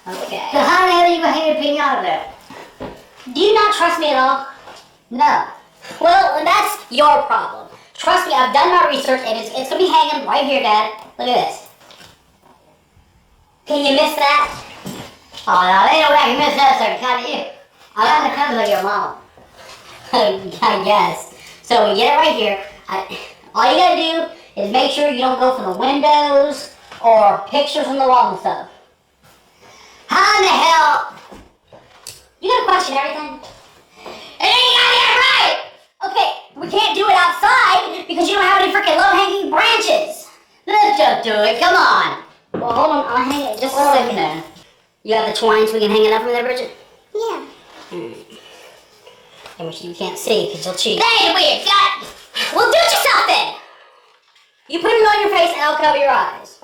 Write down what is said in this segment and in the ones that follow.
Okay. So how the hell are you gonna hang a piñata there? Do you not trust me at all? No. Well, that's your problem. Trust me, I've done my research and it's gonna be hanging right here, Dad. Look at this. Can you miss that? Oh, no, ain't no way I can miss that, sir. God, you. I got the cover like your mom. I guess. So we get it right here. All you gotta do is make sure you don't go for the windows or pictures on the wall and stuff. How in the hell? You gotta question everything. And then you gotta get it right! Okay, we can't do it outside because you don't have any freaking low-hanging branches. Let's just do it. Come on. Well, hold on. I'll hang it just a second there. You got the twine so we can hang it up from there, Bridget? Yeah. Which you can't see because you'll cheat. That ain't weird. God. Well, do it yourself then! You put it on your face and I'll cover your eyes.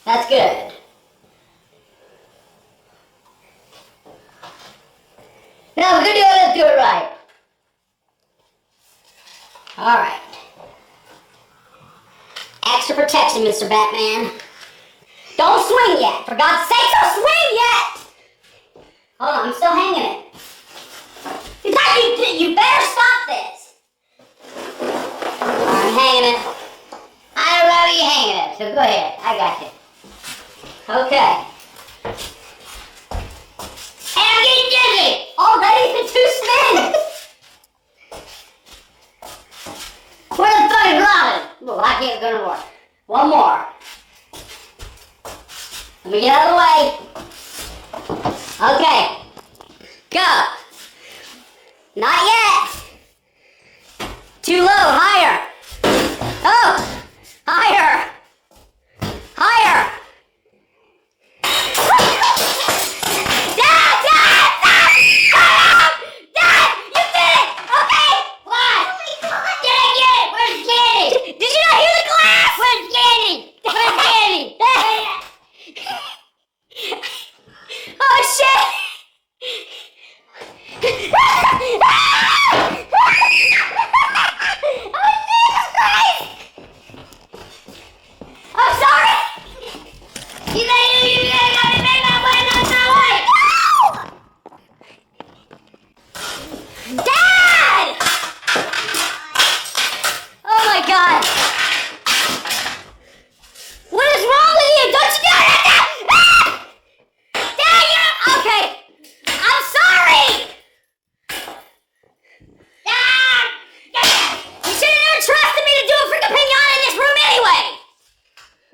That's good. No, we're gonna do it. Let's do it right. Alright. Extra protection, Mr. Batman. Don't swing yet! For God's sake, don't swing yet! Hold on, I'm still hanging it. You better stop this! I'm hanging it. I don't know how you hanging it, so go ahead. I got you. Okay. And I'm getting dizzy. Already the two spins! Where the fuck is Robin? Well, I can't go no more. One more. Let me get out of the way. Okay. Go. Not yet. Too low. Higher. Oh. Higher. Higher. Dad! You did it! Okay! What? Did I get it? Where's Candy? Did you not hear the glass? Where's Candy? Where's Candy? Oh shit! Oh Jesus Christ! I'm sorry! You got me made my way, not my way. No! Dad! Oh my God! What is wrong with you? Don't you know that? Ah! Dad, you're okay. I'm sorry. Ah! You should have never trusted me to do a freaking piñata in this room anyway.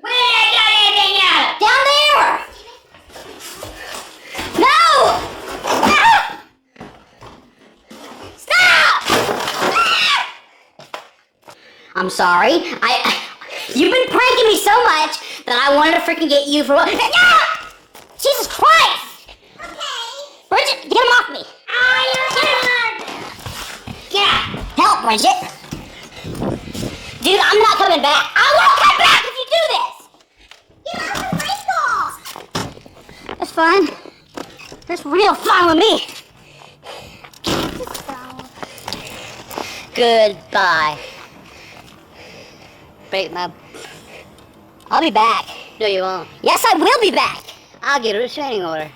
Where did I got anything out? Down there. No! Ah! Stop! Ah! I'm sorry. You've been pranking me so much that I wanted to freaking get you for what? Ah! Jesus Christ! Okay. Bridget, get him off me! Oh, you're good. Get out! Help, Bridget! Dude, I'm not coming back. I won't come back if you do this! Get off the wrinkles. That's fine. That's real fine with me. Goodbye. Break my... I'll be back. No, you won't. Yes, I will be back. I'll get a restraining order.